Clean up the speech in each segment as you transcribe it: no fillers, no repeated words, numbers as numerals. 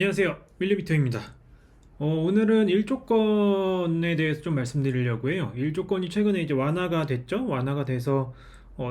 안녕하세요. 밀리미터입니다. 오늘은 일조건에 대해서 좀 말씀드리려고 해요. 일조건이 최근에 이제 완화가 됐죠? 완화가 돼서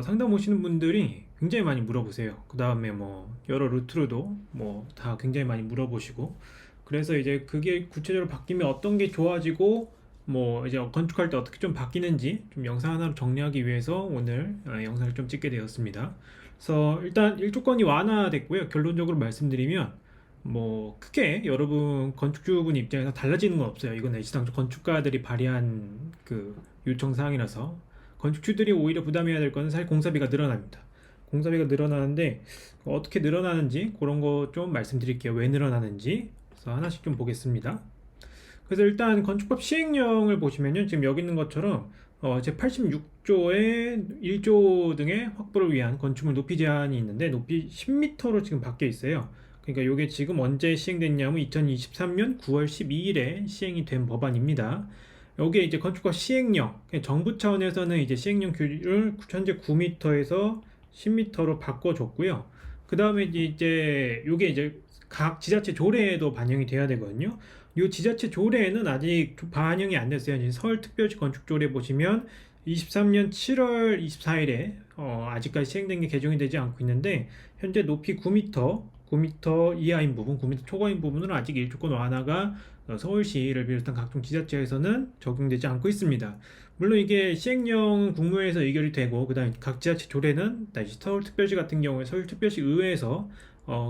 상담 오시는 분들이 굉장히 많이 물어보세요. 그 다음에 뭐 여러 루트로도 뭐 다 굉장히 많이 물어보시고, 그래서 이제 그게 구체적으로 바뀌면 어떤 게 좋아지고 뭐 이제 건축할 때 어떻게 좀 바뀌는지 좀 영상 하나로 정리하기 위해서 오늘 영상을 좀 찍게 되었습니다. 그래서 일단 일조건이 완화됐고요. 결론적으로 말씀드리면 뭐 크게 여러분 건축주분 입장에서 달라지는 건 없어요. 이건 애시당초 건축가들이 발의한 그 요청 사항이라서 건축주들이 오히려 부담해야 될 거는 사실 공사비가 늘어납니다. 공사비가 늘어나는데 어떻게 늘어나는지 그런 거 좀 말씀드릴게요. 왜 늘어나는지. 그래서 하나씩 좀 보겠습니다. 그래서 일단 건축법 시행령을 보시면요, 지금 여기 있는 것처럼 제 86조에 1조 등의 확보를 위한 건축물 높이 제한이 있는데 높이 10m로 지금 바뀌어 있어요. 그러니까 이게 지금 언제 시행됐냐면 2023년 9월 12일에 시행이 된 법안입니다. 여기에 이제 건축법 시행령, 정부 차원에서는 이제 시행령 규율을 현재 9m에서 10m로 바꿔줬고요. 그 다음에 이제 요게 이제 각 지자체 조례에도 반영이 돼야 되거든요. 이 지자체 조례에는 아직 반영이 안 됐어요. 이제 서울특별시 건축조례 보시면 23년 7월 24일에 아직까지 시행된 게 개정이 되지 않고 있는데, 현재 높이 9m 이하인 부분, 9m 초과인 부분은 아직 일조권 완화가 서울시를 비롯한 각종 지자체에서는 적용되지 않고 있습니다. 물론 이게 시행령은 국무회에서 의결이 되고, 그 다음에 각 지자체 조례는 다시 서울특별시 같은 경우에 서울특별시 의회에서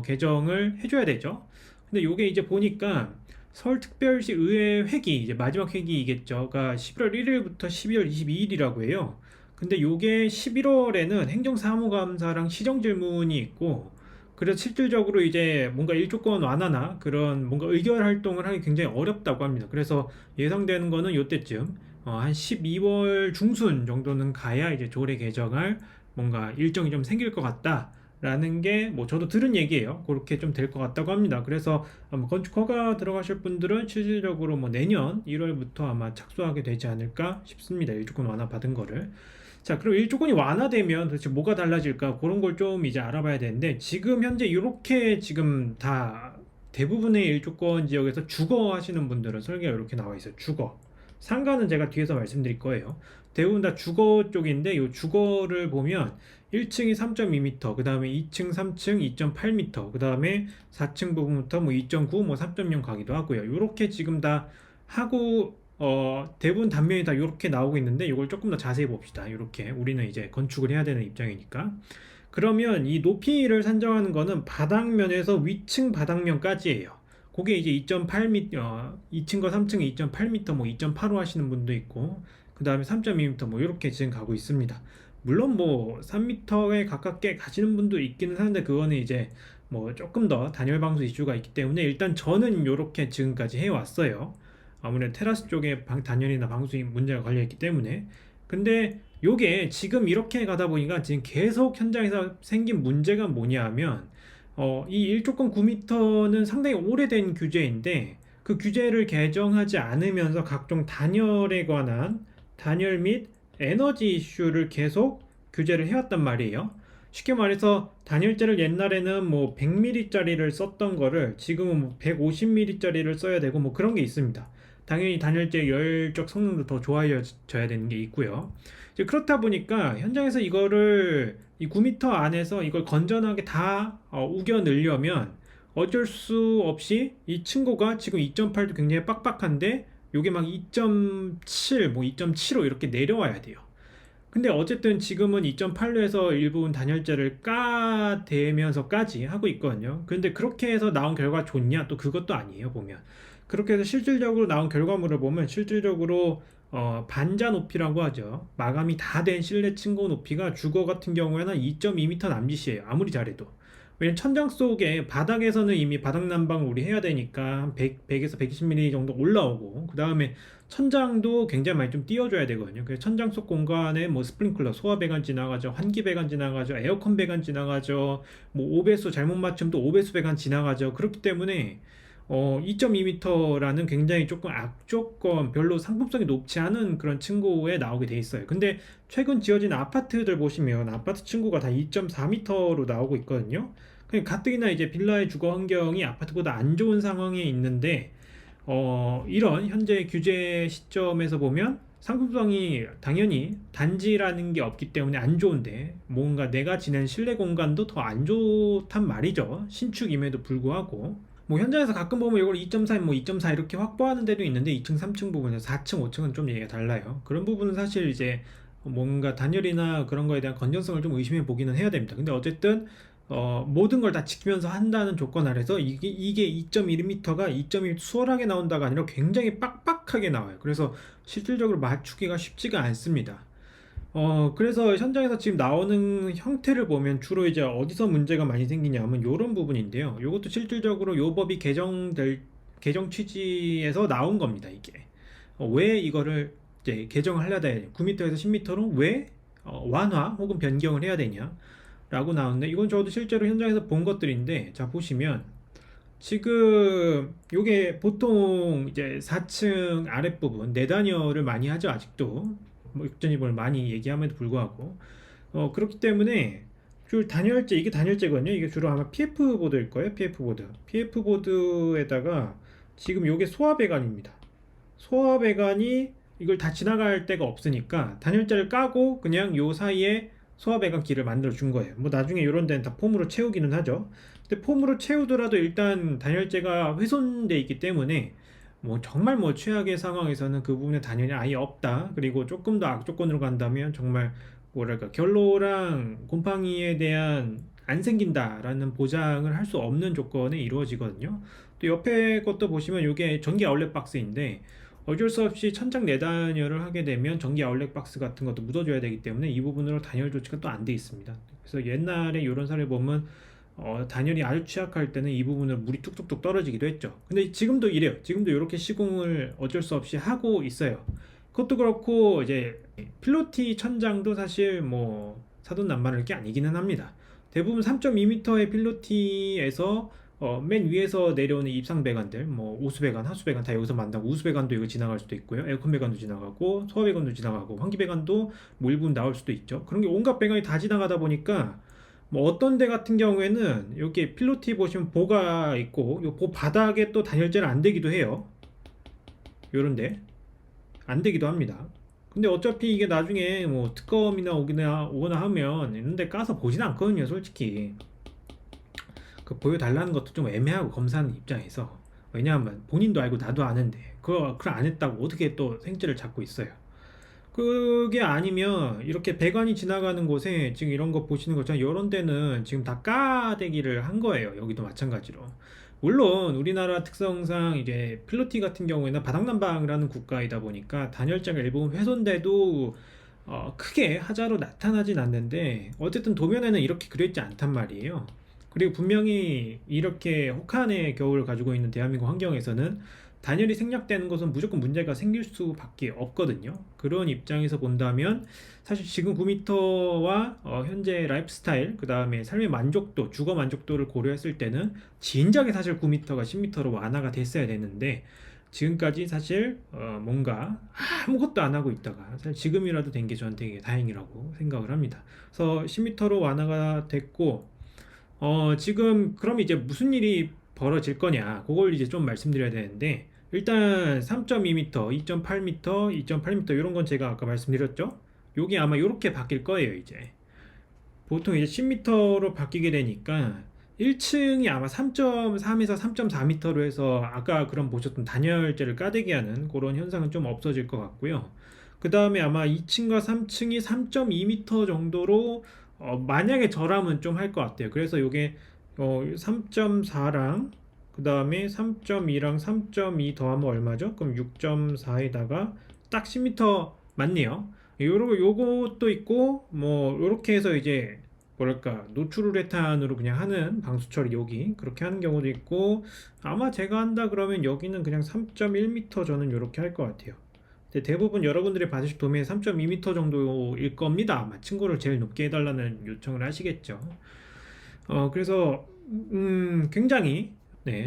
개정을 해줘야 되죠. 근데 요게 이제 보니까 서울특별시 의회 회기, 이제 마지막 회기이겠죠.가 11월 1일부터 12월 22일이라고 해요. 근데 요게 11월에는 행정사무감사랑 시정질문이 있고, 그래서 실질적으로 이제 뭔가 일조권 완화나 그런 뭔가 의결 활동을 하기 굉장히 어렵다고 합니다. 그래서 예상되는 거는 요때쯤 한 12월 중순 정도는 가야 이제 조례 개정할 뭔가 일정이 좀 생길 것 같다. 라는 게 뭐 저도 들은 얘기예요. 그렇게 좀 될 것 같다고 합니다. 그래서 아마 건축 허가 들어가실 분들은 실질적으로 뭐 내년 1월부터 아마 착수하게 되지 않을까 싶습니다. 일조권 완화 받은 거를. 자, 그럼 일조권이 완화되면 도대체 뭐가 달라질까? 그런 걸 좀 이제 알아봐야 되는데, 지금 현재 이렇게 지금 다 대부분의 일조권 지역에서 주거 하시는 분들은 설계가 이렇게 나와 있어요. 주거. 상가는 제가 뒤에서 말씀드릴 거예요. 대부분 다 주거 쪽인데, 이 주거를 보면 1층이 3.2m, 그 다음에 2층, 3층 2.8m, 그 다음에 4층 부분부터 뭐 2.9, 뭐 3.0 가기도 하고요. 이렇게 지금 다 하고 대부분 단면이 다 이렇게 나오고 있는데, 이걸 조금 더 자세히 봅시다. 이렇게 우리는 이제 건축을 해야 되는 입장이니까. 그러면 이 높이를 산정하는 거는 바닥면에서 위층 바닥면까지예요. 그게 이제 2.8m, 2층과 3층에 2.8m, 뭐 2.85 하시는 분도 있고, 그 다음에 3.2m 뭐 이렇게 지금 가고 있습니다. 물론 뭐 3m에 가깝게 가시는 분도 있기는 하는데, 그거는 이제 뭐 조금 더 단열 방수 이슈가 있기 때문에 일단 저는 이렇게 지금까지 해왔어요. 아무래도 테라스 쪽에 단열이나 방수 문제가 걸려있기 때문에. 근데 요게 지금 이렇게 가다 보니까 지금 계속 현장에서 생긴 문제가 뭐냐 하면, 이 1조건 9m는 상당히 오래된 규제인데, 그 규제를 개정하지 않으면서 각종 단열에 관한 단열 및 에너지 이슈를 계속 규제를 해왔단 말이에요. 쉽게 말해서 단열재를 옛날에는 뭐 100ml짜리를 썼던 거를 지금은 뭐 150ml짜리를 써야 되고 뭐 그런 게 있습니다. 당연히 단열재 열적 성능도 더 좋아져야 되는 게 있고요. 이제 그렇다 보니까 현장에서 이거를 이 9m 안에서 이걸 건전하게 다 우겨 넣으려면 어쩔 수 없이 이 층고가 지금 2.8도 굉장히 빡빡한데, 요게 막 2.7, 뭐 2.75 이렇게 내려와야 돼요. 근데 어쨌든 지금은 2.8로 해서 일부분 단열재를 까대면서까지 하고 있거든요. 근데 그렇게 해서 나온 결과 좋냐? 또 그것도 아니에요, 보면. 그렇게 해서 실질적으로 나온 결과물을 보면 실질적으로 반자 높이라고 하죠. 마감이 다 된 실내 층고 높이가 주거 같은 경우에는 2.2m 남짓이에요. 아무리 잘해도. 왜냐면 천장 속에 바닥에서는 이미 바닥 난방을 우리 해야 되니까 한 100에서 120mm 정도 올라오고, 그 다음에 천장도 굉장히 많이 좀 띄워줘야 되거든요. 그래서 천장 속 공간에 뭐 스프링클러, 소화 배관 지나가죠, 환기 배관 지나가죠, 에어컨 배관 지나가죠, 뭐 오배수 잘못 맞추면 또 오배수 배관 지나가죠. 그렇기 때문에 2.2m라는 굉장히 조금 악조건, 별로 상품성이 높지 않은 그런 층고에 나오게 돼 있어요. 근데 최근 지어진 아파트들 보시면 아파트 층고가 다 2.4m로 나오고 있거든요. 가뜩이나 이제 빌라의 주거 환경이 아파트보다 안 좋은 상황에 있는데 이런 현재 규제 시점에서 보면 상품성이 당연히 단지라는 게 없기 때문에 안 좋은데 뭔가 내가 지낸 실내 공간도 더 안 좋단 말이죠. 신축임에도 불구하고 뭐 현장에서 가끔 보면 이걸 2.4, 뭐 2.4 이렇게 확보하는 데도 있는데 2층, 3층 부분에서 4층, 5층은 좀 얘기가 달라요. 그런 부분은 사실 이제 뭔가 단열이나 그런 거에 대한 건전성을 좀 의심해 보기는 해야 됩니다. 근데 어쨌든 모든 걸 다 지키면서 한다는 조건 아래서 이게 2.1m가 2.1 수월하게 나온다가 아니라 굉장히 빡빡하게 나와요. 그래서 실질적으로 맞추기가 쉽지가 않습니다. 그래서 현장에서 지금 나오는 형태를 보면 주로 이제 어디서 문제가 많이 생기냐면 이런 부분인데요. 이것도 실질적으로 요 법이 개정 취지에서 나온 겁니다. 이게 왜 이거를 이제 개정을 하려다 9m에서 10m로 왜 완화 혹은 변경을 해야 되냐 라고 나오는데, 이건 저도 실제로 현장에서 본 것들인데, 자 보시면 지금 요게 보통 이제 4층 아랫부분 내단열을 많이 하죠. 아직도 뭐 육전입을 많이 얘기함에도 불구하고 그렇기 때문에 줄 단열재, 이게 단열재거든요. 이게 주로 아마 PF 보드일 거예요. PF 보드에다가 지금 요게 소화배관입니다. 소화배관이 이걸 다 지나갈 데가 없으니까 단열재를 까고 그냥 요 사이에 소화배관 길을 만들어 준 거예요. 뭐 나중에 이런 데는 다 폼으로 채우기는 하죠. 근데 폼으로 채우더라도 일단 단열재가 훼손돼 있기 때문에 뭐 정말 뭐 최악의 상황에서는 그 부분에 단열이 아예 없다. 그리고 조금 더 악조건으로 간다면 정말 뭐랄까 결로랑 곰팡이에 대한 안 생긴다라는 보장을 할 수 없는 조건에 이루어지거든요. 또 옆에 것도 보시면 이게 전기 아울렛 박스인데 어쩔 수 없이 천장 내단열을 하게 되면 전기 아울렛 박스 같은 것도 묻어줘야 되기 때문에 이 부분으로 단열 조치가 또 안 돼 있습니다. 그래서 옛날에 이런 사례 보면 단열이 아주 취약할 때는 이 부분으로 물이 뚝뚝뚝 떨어지기도 했죠. 근데 지금도 이래요. 지금도 이렇게 시공을 어쩔 수 없이 하고 있어요. 그것도 그렇고 이제 필로티 천장도 사실 뭐 사돈난만할 게 아니기는 합니다. 대부분 3.2m의 필로티에서 맨 위에서 내려오는 입상 배관들, 뭐 오수 배관, 하수 배관 다 여기서 만나고, 우수 배관도 여기 지나갈 수도 있고요. 에어컨 배관도 지나가고, 소화 배관도 지나가고, 환기 배관도 뭐 일부분 나올 수도 있죠. 그런 게 온갖 배관이 다 지나가다 보니까 뭐 어떤 데 같은 경우에는 여기 필로티 보시면 보가 있고, 요 보 바닥에 또 단열재는 안 되기도 해요. 요런데 안 되기도 합니다. 근데 어차피 이게 나중에 뭐 특검이나 오거나 하면 이런데 까서 보진 않거든요, 솔직히. 그 보여달라는 것도 좀 애매하고, 검사하는 입장에서. 왜냐하면 본인도 알고 나도 아는데 그걸 안 했다고 어떻게 또 생지를 잡고 있어요. 그게 아니면 이렇게 배관이 지나가는 곳에 지금 이런 거 보시는 것처럼 이런 데는 지금 다 까대기를 한 거예요. 여기도 마찬가지로. 물론 우리나라 특성상 이제 필로티 같은 경우에는 바닥난방이라는 국가이다 보니까 단열재가 일부분 훼손돼도 크게 하자로 나타나진 않는데, 어쨌든 도면에는 이렇게 그려있지 않단 말이에요. 그리고 분명히 이렇게 혹한의 겨울을 가지고 있는 대한민국 환경에서는 단열이 생략되는 것은 무조건 문제가 생길 수밖에 없거든요. 그런 입장에서 본다면 사실 지금 9m와 현재 라이프 스타일, 그 다음에 삶의 만족도, 주거 만족도를 고려했을 때는 진작에 사실 9m가 10m로 완화가 됐어야 되는데, 지금까지 사실 뭔가 아무것도 안 하고 있다가 사실 지금이라도 된 게 저는 되게 다행이라고 생각을 합니다. 그래서 10m로 완화가 됐고, 지금 그럼 이제 무슨 일이 벌어질 거냐, 그걸 이제 좀 말씀드려야 되는데, 일단 3.2m, 2.8m, 2.8m 이런 건 제가 아까 말씀드렸죠. 요게 아마 이렇게 바뀔 거예요. 이제 보통 이제 10m로 바뀌게 되니까 1층이 아마 3.3에서 3.4m로 해서 아까 그럼 보셨던 단열재를 까대기 하는 그런 현상은 좀 없어질 것 같고요. 그 다음에 아마 2층과 3층이 3.2m 정도로 만약에 저라면 좀 할 것 같아요. 그래서 요게 3.4랑 그 다음에 3.2랑 3.2 더하면 얼마죠? 그럼 6.4에다가 딱 10m 맞네요. 요것도 있고, 뭐 요렇게 해서 이제 뭐랄까 노출우레탄으로 그냥 하는 방수 처리, 여기 그렇게 하는 경우도 있고, 아마 제가 한다 그러면 여기는 그냥 3.1m 저는 요렇게 할 것 같아요. 근데 대부분 여러분들이 받으실 도면이 3.2m 정도일 겁니다. 아마 층고를 제일 높게 해달라는 요청을 하시겠죠. 그래서 굉장히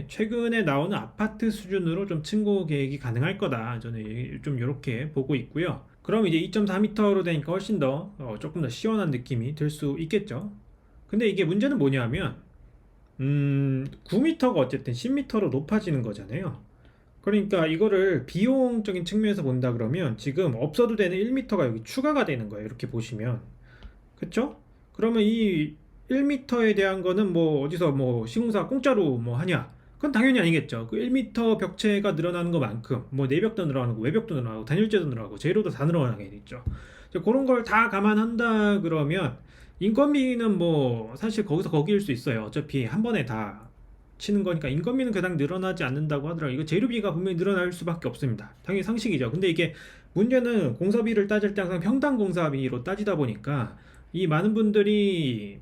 최근에 나오는 아파트 수준으로 좀 층고 계획이 가능할 거다, 저는 좀 이렇게 보고 있고요. 그럼 이제 2.4m로 되니까 훨씬 더 조금 더 시원한 느낌이 들 수 있겠죠. 근데 이게 문제는 뭐냐면 9m가 어쨌든 10m로 높아지는 거잖아요. 그러니까 이거를 비용적인 측면에서 본다 그러면 지금 없어도 되는 1m가 여기 추가가 되는 거예요. 이렇게 보시면. 그쵸? 그러면 이 1m에 대한 거는 뭐 어디서 뭐 시공사가 공짜로 뭐 하냐? 그건 당연히 아니겠죠. 그 1m 벽체가 늘어나는 것만큼 뭐 내벽도 늘어나고 외벽도 늘어나고 단열재도 늘어나고 재료도 다 늘어나게 되죠. 그런 걸 다 감안한다 그러면 인건비는 뭐 사실 거기서 거기일 수 있어요. 어차피 한 번에 다 치는 거니까 인건비는 그닥 늘어나지 않는다고 하더라고요. 이거 재료비가 분명히 늘어날 수밖에 없습니다. 당연히 상식이죠. 근데 이게 문제는 공사비를 따질 때 항상 평당 공사비로 따지다 보니까 이 많은 분들이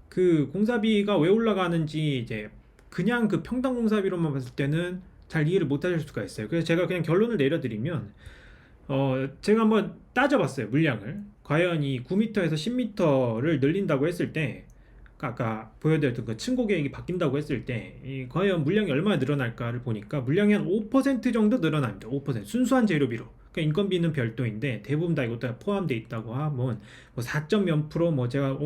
그 공사비가 왜 올라가는지 이제 그냥 그 평당 공사비로만 봤을 때는 잘 이해를 못 하실 수가 있어요. 그래서 제가 그냥 결론을 내려드리면 제가 한번 따져봤어요. 물량을. 과연 이 9m에서 10m를 늘린다고 했을 때 아까 보여드렸던 그 층고 계획이 바뀐다고 했을 때 과연 물량이 얼마나 늘어날까를 보니까 물량이 한 5% 정도 늘어납니다. 5% 순수한 재료비로. 그러니까 인건비는 별도인데 대부분 다 이것도 포함되어 있다고 하면 뭐 4점 몇 프로 뭐 제가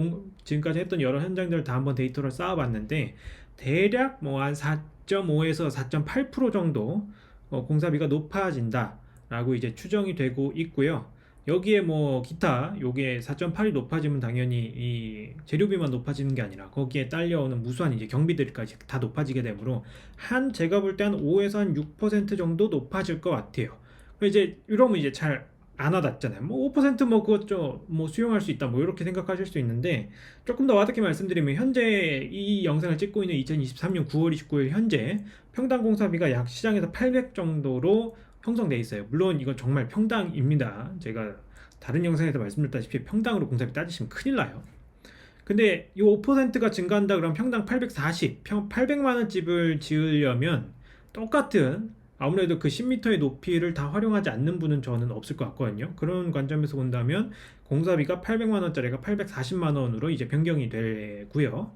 지금까지 했던 여러 현장들을 다 한번 데이터를 쌓아봤는데 대략 뭐 한 4.5에서 4.8% 정도 공사비가 높아진다 라고 이제 추정이 되고 있고요. 여기에 뭐 기타 요게 4.8이 높아지면 당연히 이 재료비만 높아지는 게 아니라 거기에 딸려오는 무수한 이제 경비들까지 다 높아지게 되므로 한 제가 볼 때 한 5에서 한 6% 정도 높아질 것 같아요. 이제 이러면 이제 잘 안 와닿잖아요. 뭐 5%뭐 그것 좀 뭐 수용할 수 있다 뭐 이렇게 생각하실 수 있는데 조금 더 와닿게 말씀드리면 현재 이 영상을 찍고 있는 2023년 9월 29일 현재 평당 공사비가 약 시장에서 800 정도로 형성돼 있어요. 물론 이건 정말 평당입니다. 제가 다른 영상에서 말씀드렸다시피 평당으로 공사비 따지시면 큰일 나요. 근데 이 5%가 증가한다 그러면 평당 840, 800만 원 집을 지으려면 똑같은 아무래도 그 10m의 높이를 다 활용하지 않는 분은 저는 없을 것 같거든요. 그런 관점에서 본다면 공사비가 800만 원짜리가 840만 원으로 이제 변경이 되고요.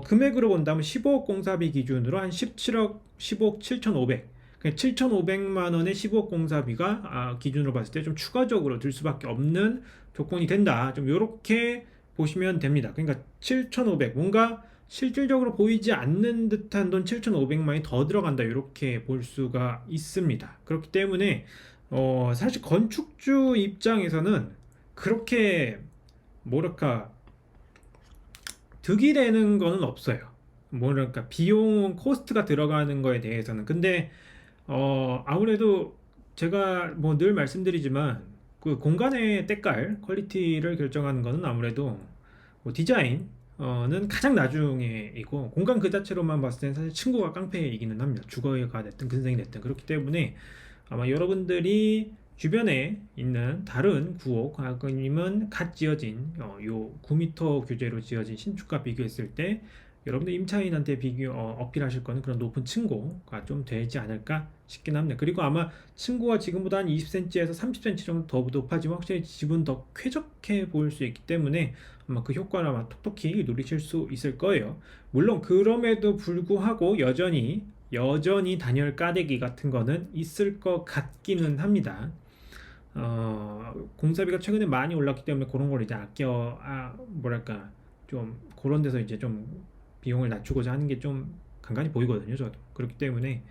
금액으로 본다면 15억 공사비 기준으로 한 17억, 15억 7,500 7,500만 원의 15억 공사비가 기준으로 봤을 때 좀 추가적으로 들 수밖에 없는 조건이 된다. 좀 이렇게 보시면 됩니다. 그러니까 7,500 뭔가 실질적으로 보이지 않는 듯한 돈 7,500만이 더 들어간다. 이렇게 볼 수가 있습니다. 그렇기 때문에 사실 건축주 입장에서는 그렇게 뭐랄까 득이 되는 거는 없어요. 뭐랄까 비용 코스트가 들어가는 거에 대해서는. 근데 아무래도 제가 뭐 늘 말씀드리지만 그 공간의 때깔, 퀄리티를 결정하는 거는 아무래도 뭐 디자인은 가장 나중에이고 공간 그 자체로만 봤을 때는 사실 층고가 깡패이기는 합니다. 주거가 됐든 근생이 됐든. 그렇기 때문에 아마 여러분들이 주변에 있는 다른 구옥 아니면 갓 지어진 요 9m 규제로 지어진 신축과 비교했을 때 여러분들 임차인한테 어필하실 거는 그런 높은 층고가 좀 되지 않을까 싶긴 합니다. 그리고 아마 층고가 지금보다 한 20cm에서 30cm 정도 더 높아지면 확실히 집은 더 쾌적해 보일 수 있기 때문에 아마 그 효과를 아마 톡톡히 누리실 수 있을 거예요. 물론 그럼에도 불구하고 여전히 단열 까대기 같은 거는 있을 것 같기는 합니다. 공사비가 최근에 많이 올랐기 때문에 그런 걸 이제 뭐랄까 좀 그런 데서 이제 좀 비용을 낮추고자 하는 게 좀 간간히 보이거든요. 저도 그렇기 때문에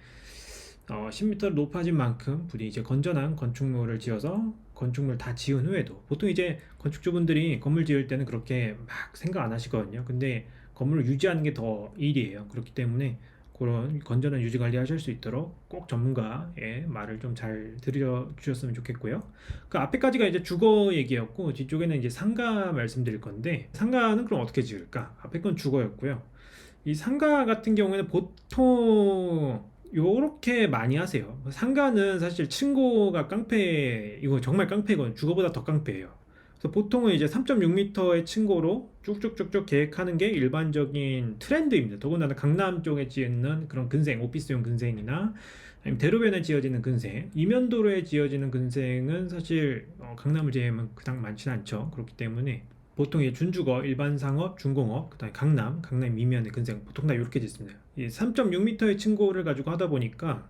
10m 높아진 만큼 부디 이제 건전한 건축물을 지어서 건축물 다 지은 후에도 보통 이제 건축주분들이 건물 지을 때는 그렇게 막 생각 안 하시거든요. 근데 건물을 유지하는 게 더 일이에요. 그렇기 때문에 그런 건전한 유지 관리 하실 수 있도록 꼭 전문가의 말을 좀 잘 들어주셨으면 좋겠고요. 그 앞에까지가 이제 주거 얘기였고 뒤쪽에는 이제 상가 말씀드릴 건데 상가는 그럼 어떻게 지을까? 앞에 건 주거였고요. 이 상가 같은 경우에는 보통 요렇게 많이 하세요. 상가는 사실 층고가 깡패, 이거 정말 깡패거든요. 주거보다 더 깡패예요. 그래서 보통은 이제 3.6m의 층고로 쭉쭉쭉쭉 계획하는 게 일반적인 트렌드입니다. 더군다나 강남 쪽에 짓는 그런 근생, 오피스용 근생이나 아니면 대로변에 지어지는 근생, 이면도로에 지어지는 근생은 사실 강남을 제외하면 그닥 많지는 않죠. 그렇기 때문에 보통 이제 준주거, 일반 상업, 중공업, 그다음에 강남 미면의 근생 보통 다 이렇게 짓습니다. 이 3.6m의 층고를 가지고 하다 보니까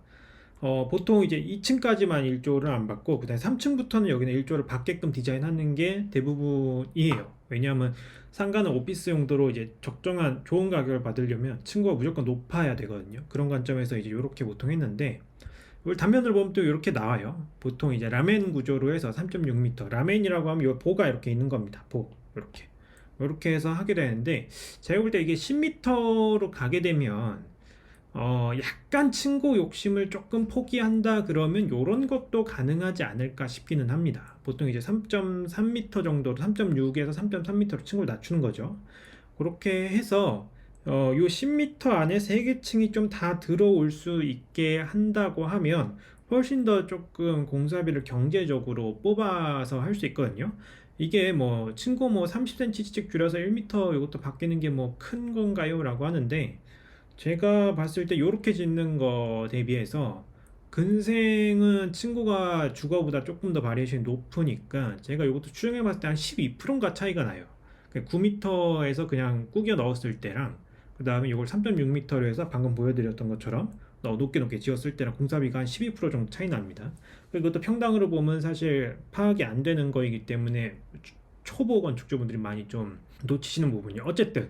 보통 이제 2층까지만 일조를 안 받고 그다음에 3층부터는 여기는 일조를 받게끔 디자인하는 게 대부분이에요. 왜냐하면 상가는 오피스 용도로 이제 적정한 좋은 가격을 받으려면 층고가 무조건 높아야 되거든요. 그런 관점에서 이제 이렇게 보통 했는데 이걸 단면을 보면 또 이렇게 나와요. 보통 이제 라멘 구조로 해서 3.6m 라멘이라고 하면 이 보가 이렇게 있는 겁니다. 보 이렇게 해서 하게 되는데 제가 볼 때 이게 10m로 가게 되면 약간 층고 욕심을 조금 포기한다 그러면 요런 것도 가능하지 않을까 싶기는 합니다. 보통 이제 3.3m 정도로 3.6에서 3.3m로 층고를 낮추는 거죠. 그렇게 해서 요 10m 안에 3개 층이 좀 다 들어올 수 있게 한다고 하면 훨씬 더 조금 공사비를 경제적으로 뽑아서 할 수 있거든요. 이게 뭐 층고 뭐 30cm씩 줄여서 1m 이것도 바뀌는 게 뭐 큰 건가요? 라고 하는데 제가 봤을 때 요렇게 짓는 거 대비해서 근생은 층고가 주거보다 조금 더 바리에이션이 높으니까 제가 이것도 추정해 봤을 때 한 12%인가 차이가 나요. 9m에서 그냥 꾸겨 넣었을 때랑 그 다음에 이걸 3.6m로 해서 방금 보여드렸던 것처럼 높게 지었을 때랑 공사비가 한 12% 정도 차이 납니다. 이것도 평당으로 보면 사실 파악이 안 되는 거이기 때문에 초보 건축주분들이 많이 좀 놓치시는 부분이에요. 어쨌든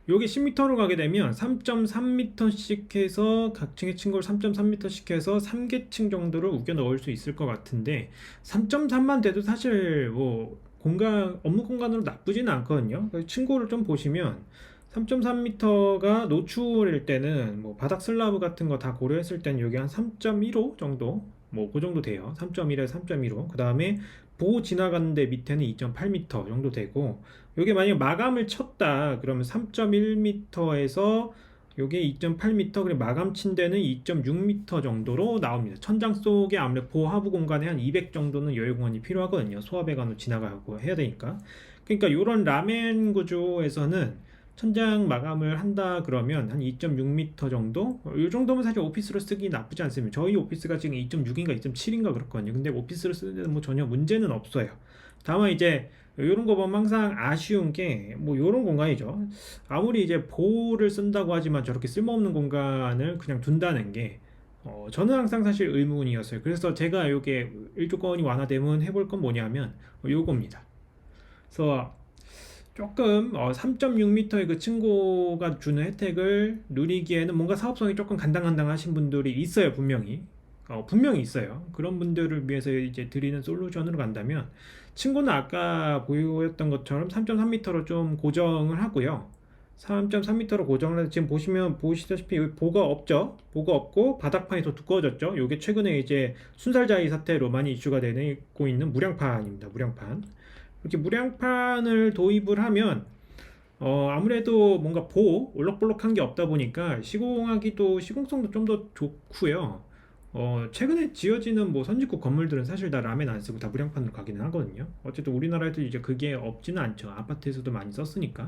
여기 10m로 가게 되면 3.3m씩 해서 각 층의 층고를 3.3m씩 해서 3개층 정도를 우겨 넣을 수 있을 것 같은데 3.3만 돼도 사실 뭐 업무 공간으로 나쁘지는 않거든요. 층고를 좀 보시면 3.3m가 노출일 때는 뭐 바닥 슬라브 같은 거 다 고려했을 때는 여기 한 3.15 정도 뭐 그 정도 돼요. 3.1에서 3.15. 그 다음에 보호 지나가는데 밑에는 2.8m 정도 되고 요게 만약에 마감을 쳤다 그러면 3.1m에서 요게 2.8m 그리고 마감 친 데는 2.6m 정도로 나옵니다. 천장 속에 아무래도 보호 하부 공간에 한 200 정도는 여유 공간이 필요하거든요. 소화배관으로 지나가고 해야 되니까. 그러니까 요런 라멘 구조에서는 천장 마감을 한다 그러면 한 2.6m 정도? 이 정도면 사실 오피스로 쓰기 나쁘지 않습니다. 저희 오피스가 지금 2.6인가 2.7인가 그렇거든요. 근데 오피스로 쓰는데는 뭐 전혀 문제는 없어요. 다만 이제 이런 거 보면 항상 아쉬운 게 뭐 이런 공간이죠. 아무리 이제 보호를 쓴다고 하지만 저렇게 쓸모없는 공간을 그냥 둔다는 게 저는 항상 사실 의문이었어요. 그래서 제가 이게 일조건이 완화되면 해볼 건 뭐냐면 요겁니다. 그래서 조금 3.6m의 그 층고가 주는 혜택을 누리기에는 뭔가 사업성이 조금 간당간당하신 분들이 있어요. 분명히 있어요. 그런 분들을 위해서 이제 드리는 솔루션으로 간다면 층고는 아까 보였던 것처럼 3.3m로 좀 고정을 하고요. 3.3m로 고정을 해서 지금 보시다시피 여기 보가 없죠. 보가 없고 바닥판이 더 두꺼워졌죠. 이게 최근에 이제 순살자의 사태로 많이 이슈가 되고 있는 무량판입니다. 무량판. 이렇게 무량판을 도입을 하면 아무래도 뭔가 올록볼록한 게 없다 보니까 시공성도 좀 더 좋고요. 최근에 지어지는 뭐 선진국 건물들은 사실 다 라멘 안 쓰고 다 무량판으로 가기는 하거든요. 어쨌든 우리나라에도 이제 그게 없지는 않죠. 아파트에서도 많이 썼으니까.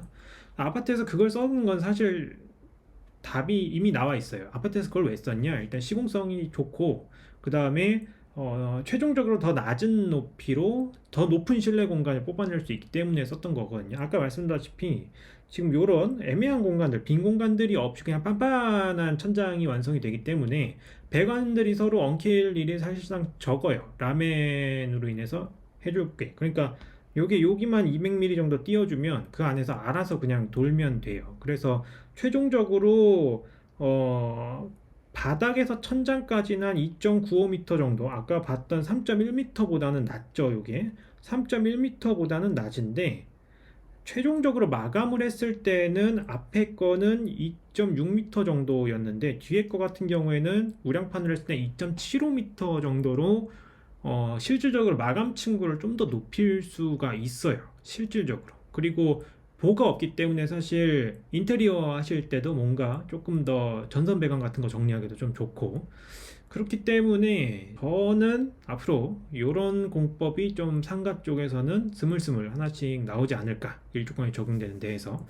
아파트에서 그걸 써는 건 사실 답이 이미 나와 있어요. 아파트에서 그걸 왜 썼냐? 일단 시공성이 좋고 그 다음에 최종적으로 더 낮은 높이로 더 높은 실내 공간을 뽑아낼 수 있기 때문에 썼던 거거든요. 아까 말씀드렸다시피 지금 이런 애매한 공간들, 빈 공간들이 없이 그냥 빤빤한 천장이 완성이 되기 때문에 배관들이 서로 엉킬 일이 사실상 적어요. 라멘으로 인해서 해줄게. 그러니까 여기만 200mm 정도 띄워주면 그 안에서 알아서 그냥 돌면 돼요. 그래서 최종적으로 바닥에서 천장까지는 한 2.95m 정도, 아까 봤던 3.1m보다는 낮죠. 요게 3.1m보다는 낮은데 최종적으로 마감을 했을 때는 앞에 거는 2.6m 정도였는데 뒤에 거 같은 경우에는 우량판을 했을 때 2.75m 정도로 실질적으로 마감 층고를 좀 더 높일 수가 있어요. 실질적으로. 그리고 보가 없기 때문에 사실 인테리어 하실 때도 뭔가 조금 더 전선 배관 같은 거 정리하기도 좀 좋고 그렇기 때문에 저는 앞으로 이런 공법이 좀 상가 쪽에서는 스물스물 하나씩 나오지 않을까, 일조건이 적용되는 데에서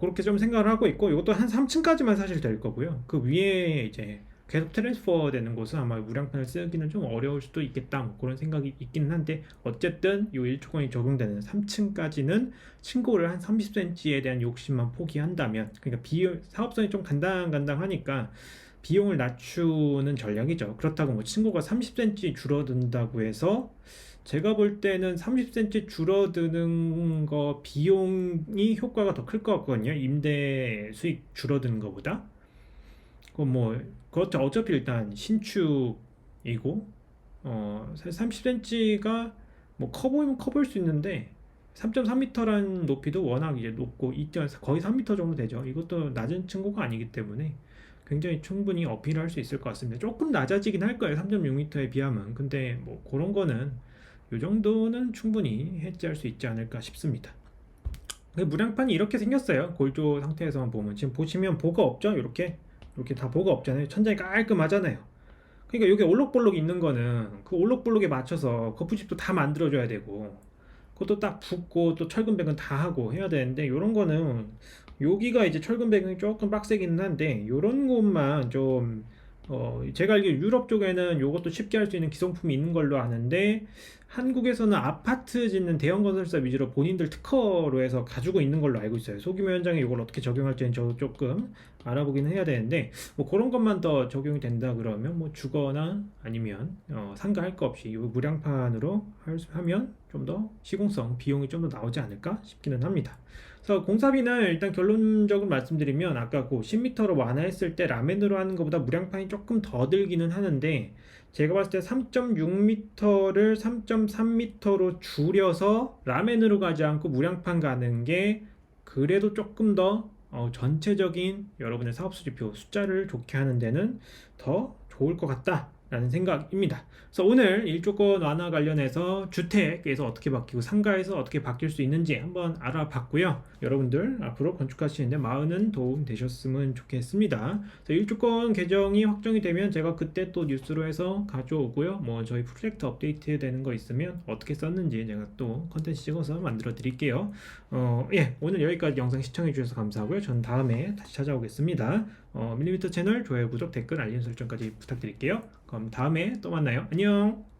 그렇게 좀 생각을 하고 있고, 이것도 한 3층까지만 사실 될 거고요. 그 위에 이제 계속 트랜스퍼 되는 곳은 아마 무량판을 쓰기는 좀 어려울 수도 있겠다, 뭐 그런 생각이 있기는 한데, 어쨌든 이 일조건이 적용되는 3층까지는 층고를 한 30cm에 대한 욕심만 포기한다면, 그러니까 사업성이 좀 간당간당하니까 비용을 낮추는 전략이죠. 그렇다고 뭐 친구가 30cm 줄어든다고 해서 제가 볼 때는 30cm 줄어드는 거 비용이 효과가 더 클 것 같거든요. 임대 수익 줄어드는 것보다. 그렇죠. 어차피 일단 신축이고 30cm가 뭐 커 보이면 커 보일 수 있는데 3.3m라는 높이도 워낙 이제 높고 거의 3m 정도 되죠. 이것도 낮은 층고가 아니기 때문에 굉장히 충분히 어필할 수 있을 것 같습니다. 조금 낮아지긴 할 거예요. 3.6m에 비하면. 근데 뭐 그런 거는 이 정도는 충분히 해지할 수 있지 않을까 싶습니다. 무량판이 이렇게 생겼어요. 골조 상태에서만 보면 지금 보시면 보가 없죠. 이렇게 다 보가 없잖아요. 천장이 깔끔하잖아요. 그러니까 이게 올록볼록 있는 거는 그 올록볼록에 맞춰서 거푸집도 다 만들어줘야 되고 그것도 딱 붓고 또 철근 배관 다 하고 해야 되는데 요런 거는 여기가 이제 철근 배관이 조금 빡세기는 한데 요런 곳만 좀 제가 알기로 유럽 쪽에는 요것도 쉽게 할 수 있는 기성품이 있는 걸로 아는데 한국에서는 아파트 짓는 대형 건설사 위주로 본인들 특허로 해서 가지고 있는 걸로 알고 있어요. 소규모 현장에 이걸 어떻게 적용할지는 저도 조금 알아보긴 해야 되는데 뭐 그런 것만 더 적용이 된다 그러면 뭐 주거나 아니면 상가 할 거 없이 이 무량판으로 하면 좀 더 시공성 비용이 좀 더 나오지 않을까 싶기는 합니다. 그래서 공사비는 일단 결론적으로 말씀드리면 아까 그 10m로 완화했을 때 라멘으로 하는 것보다 무량판이 조금 더 들기는 하는데 제가 봤을 때 3.6m를 3.3m로 줄여서 라멘으로 가지 않고 무량판 가는 게 그래도 조금 더 전체적인 여러분의 사업 수지표 숫자를 좋게 하는 데는 더 좋을 것 같다 라는 생각입니다. 그래서 오늘 일조권 완화 관련해서 주택에서 어떻게 바뀌고 상가에서 어떻게 바뀔 수 있는지 한번 알아봤고요. 여러분들 앞으로 건축하시는데 많은 도움 되셨으면 좋겠습니다. 일조권 개정이 확정이 되면 제가 그때 또 뉴스로 해서 가져오고요. 뭐 저희 프로젝트 업데이트 되는 거 있으면 어떻게 썼는지 제가 또 컨텐츠 찍어서 만들어 드릴게요. 예, 오늘 여기까지 영상 시청해 주셔서 감사하고요. 전 다음에 다시 찾아오겠습니다. 밀리미터 채널 좋아요, 구독, 댓글, 알림 설정까지 부탁드릴게요. 그럼 다음에 또 만나요. 안녕.